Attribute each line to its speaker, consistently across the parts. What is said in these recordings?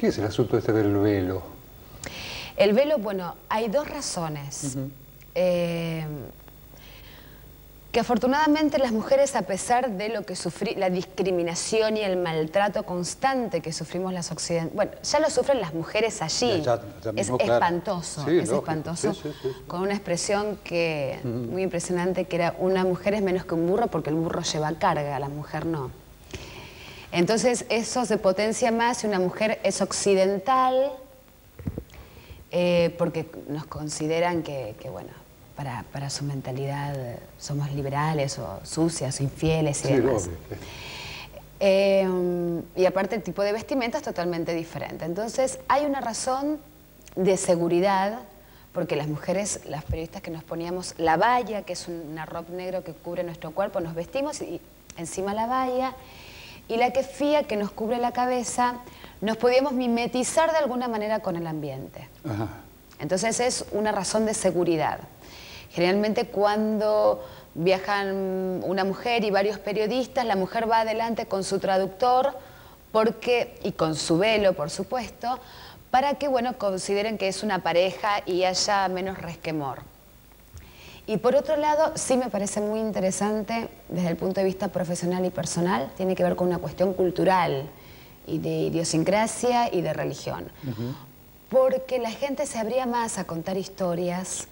Speaker 1: ¿Qué es el asunto este del velo?
Speaker 2: El velo, bueno, hay dos razones. Que afortunadamente las mujeres, a pesar de lo que la discriminación y el maltrato constante que sufrimos las occidentales, bueno, ya lo sufren las mujeres allí,
Speaker 1: ya mismo,
Speaker 2: es
Speaker 1: claro.
Speaker 2: espantoso,
Speaker 1: Sí,
Speaker 2: es
Speaker 1: lógico.
Speaker 2: espantoso,
Speaker 1: Sí.
Speaker 2: con una expresión que muy impresionante, que era: una mujer es menos que un burro porque el burro lleva carga, la mujer no. Entonces eso se potencia más si una mujer es occidental, porque nos consideran que bueno, para su mentalidad somos liberales o sucias o infieles y demás. Y aparte el tipo de vestimenta es totalmente diferente. Entonces hay una razón de seguridad, porque las mujeres, las periodistas que nos poníamos la baya, que es un arroz negro que cubre nuestro cuerpo, nos vestimos y encima la baya, y la kefía que nos cubre la cabeza, nos podíamos mimetizar de alguna manera con el ambiente.
Speaker 1: Ajá.
Speaker 2: Entonces es una razón de seguridad. Generalmente cuando viajan una mujer y varios periodistas, la mujer va adelante con su traductor y con su velo, por supuesto, para que, bueno, consideren que es una pareja y haya menos resquemor. Y por otro lado, sí me parece muy interesante desde el punto de vista profesional y personal, tiene que ver con una cuestión cultural y de idiosincrasia y de religión. Porque la gente se abría más a contar historias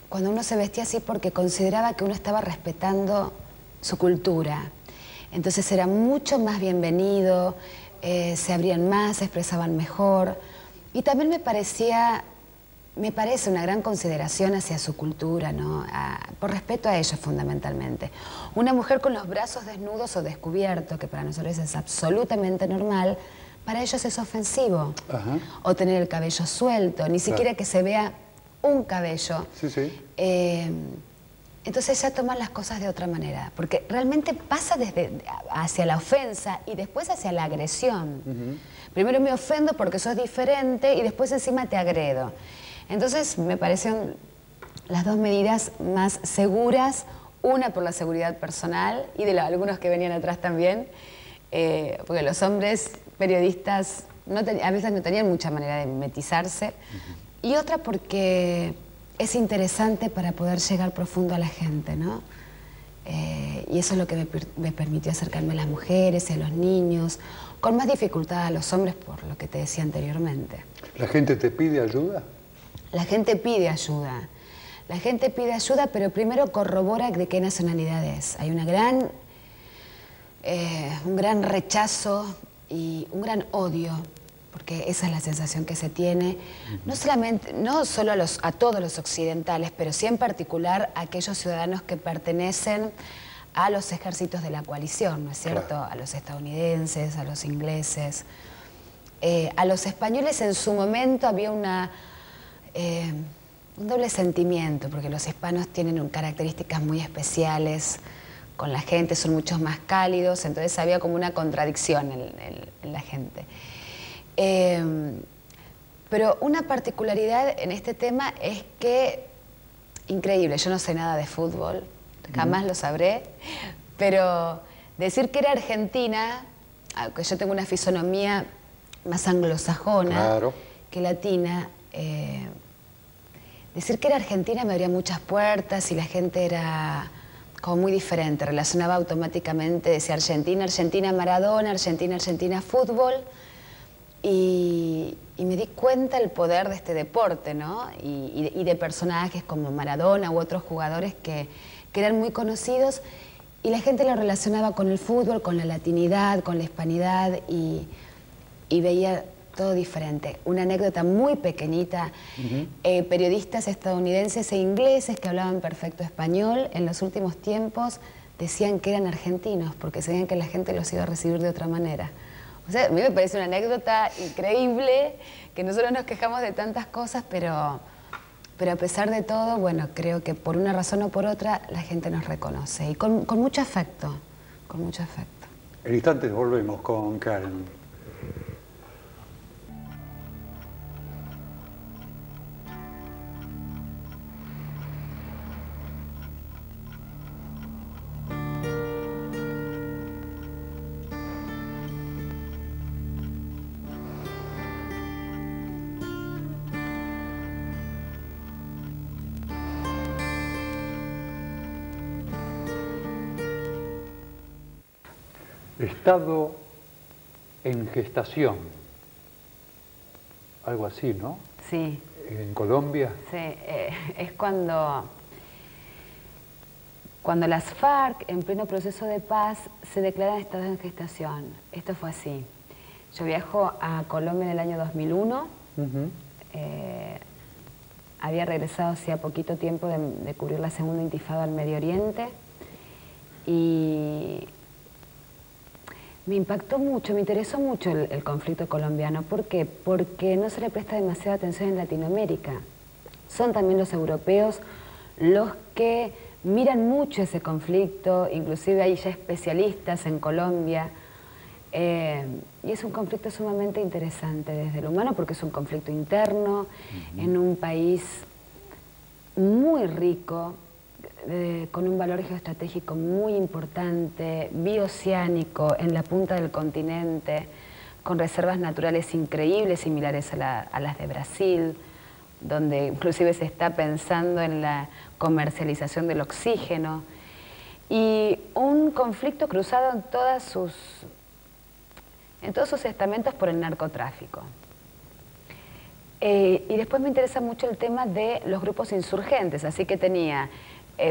Speaker 2: cuando uno se vestía así, porque consideraba que uno estaba respetando su cultura. Entonces era mucho más bienvenido, se abrían más, se expresaban mejor. Y también me parece una gran consideración hacia su cultura, ¿no? Por respeto a ellos fundamentalmente. Una mujer con los brazos desnudos o descubiertos, que para nosotros es absolutamente normal, para ellos es ofensivo. Ajá. O tener el cabello suelto, ni siquiera que se vea un cabello. Entonces ya toman las cosas de otra manera, porque realmente pasa hacia la ofensa y después hacia la agresión. Primero me ofendo porque sos diferente y después encima te agredo. Entonces me parecen las dos medidas más seguras, una por la seguridad personal y de algunos que venían atrás también, porque los hombres periodistas a veces no tenían mucha manera de mimetizarse, y otra porque es interesante para poder llegar profundo a la gente, ¿no? Y eso es lo que me permitió acercarme a las mujeres y a los niños, con más dificultad a los hombres, por lo que te decía anteriormente.
Speaker 1: ¿La gente te pide ayuda?
Speaker 2: La gente pide ayuda. La gente pide ayuda, pero primero corrobora de qué nacionalidad es. Hay un gran rechazo y un gran odio, porque esa es la sensación que se tiene, no solo a todos los occidentales, pero sí en particular a aquellos ciudadanos que pertenecen a los ejércitos de la coalición, ¿no es cierto? Claro. A los estadounidenses, a los ingleses. A los españoles en su momento había un doble sentimiento, porque los hispanos tienen características muy especiales con la gente, son mucho más cálidos, entonces había como una contradicción en la gente. Pero una particularidad en este tema es que, increíble, yo no sé nada de fútbol, jamás lo sabré, pero decir que era argentina, aunque yo tengo una fisonomía más anglosajona que latina, decir que era argentina me abría muchas puertas y la gente era como muy diferente, relacionaba automáticamente, decía Argentina, Argentina, Maradona, Argentina, Argentina, fútbol. Y me di cuenta el poder de este deporte, ¿no? Y de personajes como Maradona u otros jugadores que eran muy conocidos, y la gente lo relacionaba con el fútbol, con la latinidad, con la hispanidad, y veía todo diferente. Una anécdota muy pequeñita, periodistas estadounidenses e ingleses que hablaban perfecto español en los últimos tiempos decían que eran argentinos, porque sabían que la gente los iba a recibir de otra manera. O sea, a mí me parece una anécdota increíble, que nosotros nos quejamos de tantas cosas, pero a pesar de todo, bueno, creo que por una razón o por otra la gente nos reconoce, y con mucho afecto, con mucho afecto.
Speaker 1: En instantes volvemos con Karen. Estado en gestación, algo así, ¿no?
Speaker 2: Sí.
Speaker 1: En Colombia.
Speaker 2: Sí, es cuando las FARC, en pleno proceso de paz, se declaran estado en gestación. Esto fue así. Yo viajo a Colombia en el año 2001. Había regresado hacía poquito tiempo de cubrir la segunda intifada al Medio Oriente. Y me impactó mucho, me interesó mucho el conflicto colombiano. ¿Por qué? Porque no se le presta demasiada atención en Latinoamérica. Son también los europeos los que miran mucho ese conflicto, inclusive hay ya especialistas en Colombia. Y es un conflicto sumamente interesante desde lo humano porque es un conflicto interno, en un país muy rico, con un valor geoestratégico muy importante, bioceánico, en la punta del continente, con reservas naturales increíbles, similares a las de Brasil, donde inclusive se está pensando en la comercialización del oxígeno, y un conflicto cruzado en todos sus estamentos por el narcotráfico. Y después me interesa mucho el tema de los grupos insurgentes, así que tenía,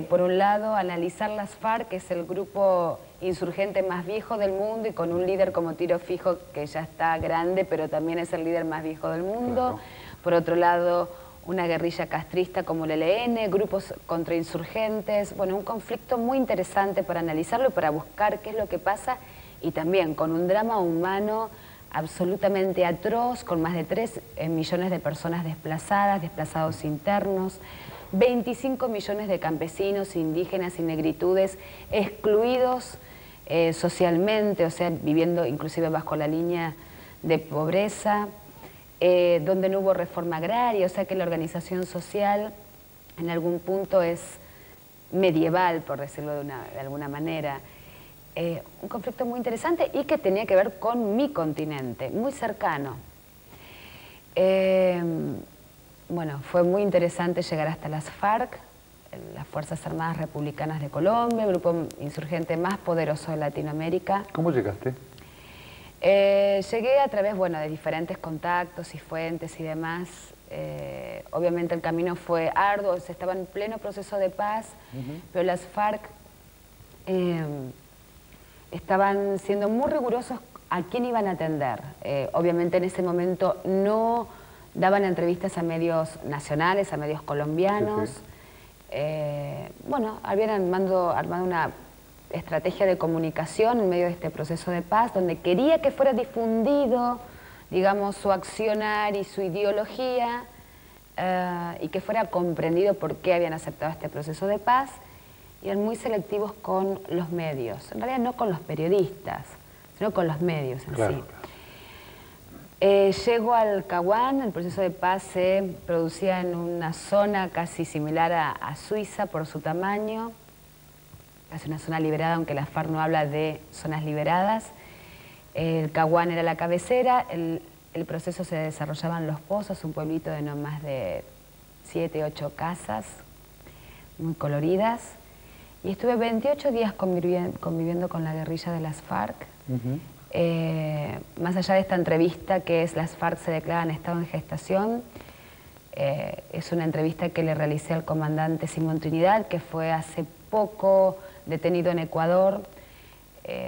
Speaker 2: por un lado, analizar las FARC, que es el grupo insurgente más viejo del mundo y con un líder como Tiro Fijo que ya está grande, pero también es el líder más viejo del mundo. Claro. Por otro lado, una guerrilla castrista como el ELN, grupos contrainsurgentes, bueno, un conflicto muy interesante para analizarlo y para buscar qué es lo que pasa, y también con un drama humano absolutamente atroz, con más de 3 millones de personas desplazadas, desplazados internos, 25 millones de campesinos, indígenas y negritudes excluidos socialmente, o sea, viviendo inclusive bajo la línea de pobreza, donde no hubo reforma agraria, o sea que la organización social en algún punto es medieval, por decirlo de alguna manera. Un conflicto muy interesante y que tenía que ver con mi continente, muy cercano. Bueno, fue muy interesante llegar hasta las FARC, las Fuerzas Armadas Republicanas de Colombia, el grupo insurgente más poderoso de Latinoamérica.
Speaker 1: ¿Cómo llegaste?
Speaker 2: Llegué a través, bueno, de diferentes contactos y fuentes y demás. Obviamente el camino fue arduo, se estaba en pleno proceso de paz, pero las FARC estaban siendo muy rigurosos a quién iban a atender. Obviamente en ese momento no daban entrevistas a medios nacionales, a medios colombianos. Bueno, habían armado una estrategia de comunicación en medio de este proceso de paz, donde quería que fuera difundido, digamos, su accionar y su ideología, y que fuera comprendido por qué habían aceptado este proceso de paz, y eran muy selectivos con los medios, en realidad no con los periodistas, sino con los medios en sí. Llego al Caguán, el proceso de paz se producía en una zona casi similar a Suiza por su tamaño, casi una zona liberada, aunque la FARC no habla de zonas liberadas. El Caguán era la cabecera, el proceso se desarrollaba en Los Pozos, un pueblito de no más de 7, 8 casas, muy coloridas. Y estuve 28 días conviviendo con la guerrilla de las FARC. Más allá de esta entrevista que es las FARC se declaran estado en gestación, es una entrevista que le realicé al comandante Simón Trinidad, que fue hace poco detenido en Ecuador,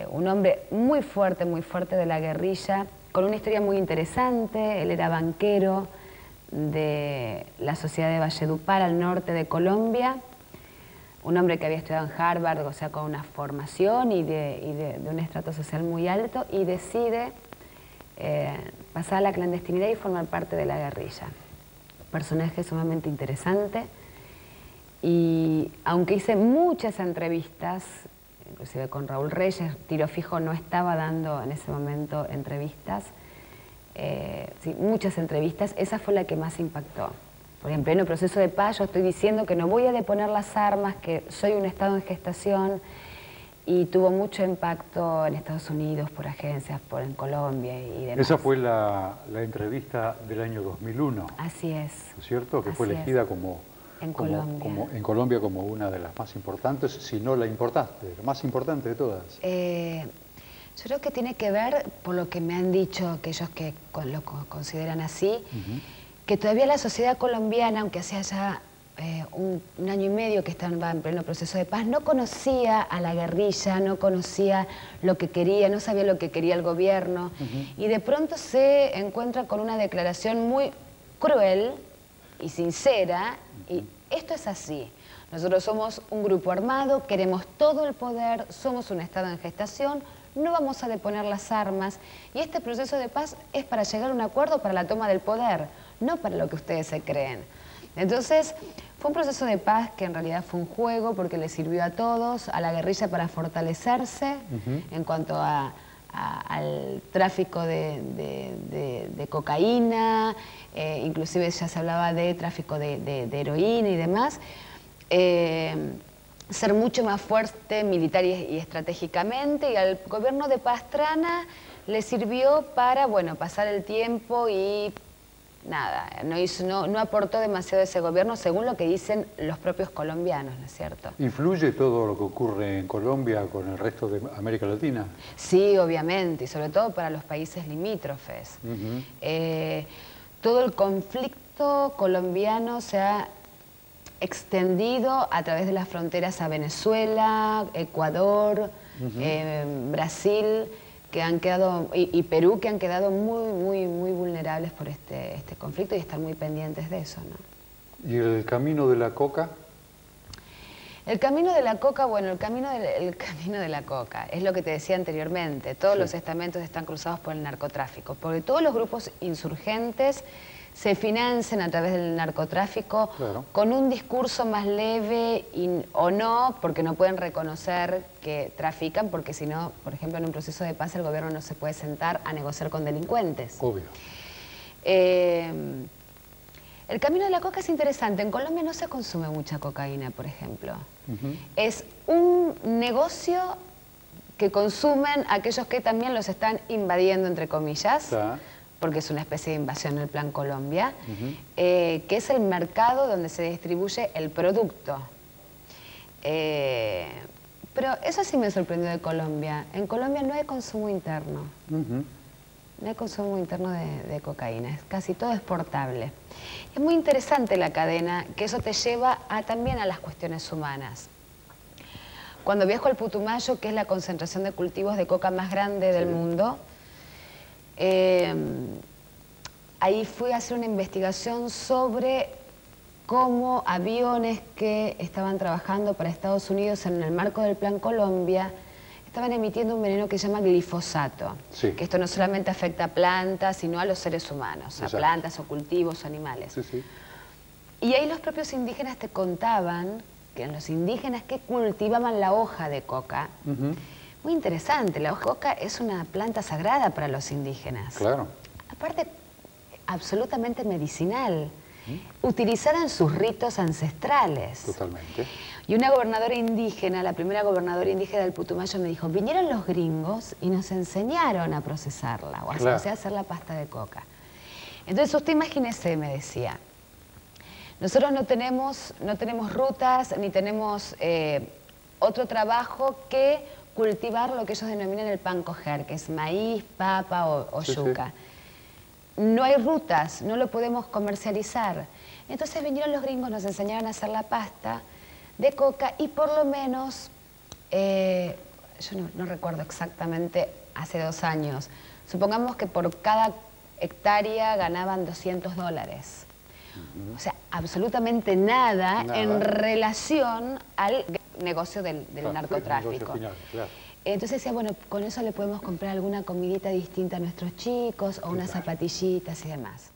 Speaker 2: un hombre muy fuerte de la guerrilla, con una historia muy interesante. Él era banquero de la Sociedad de Valledupar, al norte de Colombia, un hombre que había estudiado en Harvard, o sea, con una formación y de un estrato social muy alto, y decide pasar a la clandestinidad y formar parte de la guerrilla. Personaje sumamente interesante, y aunque hice muchas entrevistas, inclusive con Raúl Reyes, Tiro Fijo no estaba dando en ese momento entrevistas, sí, muchas entrevistas, esa fue la que más impactó. Porque en pleno proceso de paz yo estoy diciendo que no voy a deponer las armas, que soy un estado en gestación, y tuvo mucho impacto en Estados Unidos, por agencias, en Colombia y demás.
Speaker 1: Esa fue la entrevista del año 2001.
Speaker 2: Así es.
Speaker 1: ¿No es cierto? Que fue elegida en Colombia como una de las más importantes, si no la más importante de todas.
Speaker 2: Yo creo que tiene que ver, por lo que me han dicho aquellos que lo consideran así, que todavía la sociedad colombiana, aunque hacía ya un año y medio que estaba en pleno proceso de paz, no conocía a la guerrilla, no conocía lo que quería, no sabía lo que quería el gobierno, y de pronto se encuentra con una declaración muy cruel y sincera, y esto es así. Nosotros somos un grupo armado, queremos todo el poder, somos un Estado en gestación, no vamos a deponer las armas, y este proceso de paz es para llegar a un acuerdo para la toma del poder, no para lo que ustedes se creen. Entonces, fue un proceso de paz que en realidad fue un juego porque le sirvió a todos, a la guerrilla para fortalecerse en cuanto al tráfico de cocaína, inclusive ya se hablaba de tráfico de heroína y demás. Ser mucho más fuerte militar y estratégicamente, y al gobierno de Pastrana le sirvió para, bueno, pasar el tiempo y nada, no aportó demasiado ese gobierno según lo que dicen los propios colombianos, ¿no es cierto?
Speaker 1: ¿Influye todo lo que ocurre en Colombia con el resto de América Latina?
Speaker 2: Sí, obviamente, y sobre todo para los países limítrofes. Todo el conflicto colombiano se ha extendido a través de las fronteras a Venezuela, Ecuador, Brasil, que han quedado, y Perú, que han quedado muy vulnerables por este conflicto, y están muy pendientes de eso, ¿no?
Speaker 1: ¿Y el camino de la coca?
Speaker 2: El camino de la coca, bueno, el camino de la coca es lo que te decía anteriormente. Todos los estamentos están cruzados por el narcotráfico, porque todos los grupos insurgentes se financian a través del narcotráfico con un discurso más leve o no, porque no pueden reconocer que trafican, porque si no, por ejemplo, en un proceso de paz el gobierno no se puede sentar a negociar con delincuentes.
Speaker 1: Obvio.
Speaker 2: El camino de la coca es interesante. En Colombia no se consume mucha cocaína, por ejemplo. Es un negocio que consumen aquellos que también los están invadiendo, entre comillas, porque es una especie de invasión en el Plan Colombia, que es el mercado donde se distribuye el producto. Pero eso sí me sorprendió de Colombia. En Colombia no hay consumo interno. No hay consumo interno de cocaína, casi todo exportable. Es muy interesante la cadena, que eso te lleva también a las cuestiones humanas. Cuando viajo al Putumayo, que es la concentración de cultivos de coca más grande del mundo, ahí fui a hacer una investigación sobre cómo aviones que estaban trabajando para Estados Unidos en el marco del Plan Colombia estaban emitiendo un veneno que se llama glifosato, que esto no solamente afecta a plantas, sino a los seres humanos, a plantas o cultivos o animales. Y ahí los propios indígenas te contaban que los indígenas que cultivaban la hoja de coca, muy interesante, la hoja de coca es una planta sagrada para los indígenas.
Speaker 1: Claro.
Speaker 2: Aparte, absolutamente medicinal, utilizada en sus ritos ancestrales.
Speaker 1: Totalmente.
Speaker 2: Y una gobernadora indígena, la primera gobernadora indígena del Putumayo, me dijo, vinieron los gringos y nos enseñaron a procesarla, o a hacer la pasta de coca. Entonces usted imagínese, me decía, nosotros no tenemos rutas ni tenemos otro trabajo que cultivar lo que ellos denominan el pan coger, que es maíz, papa o yuca. No hay rutas, no lo podemos comercializar. Entonces vinieron los gringos, nos enseñaron a hacer la pasta de coca y por lo menos, yo no recuerdo exactamente, hace 2 años, supongamos que por cada hectárea ganaban $200. O sea, absolutamente nada en relación al negocio del narcotráfico. Entonces decía, bueno, con eso le podemos comprar alguna comidita distinta a nuestros chicos o unas zapatillitas y demás.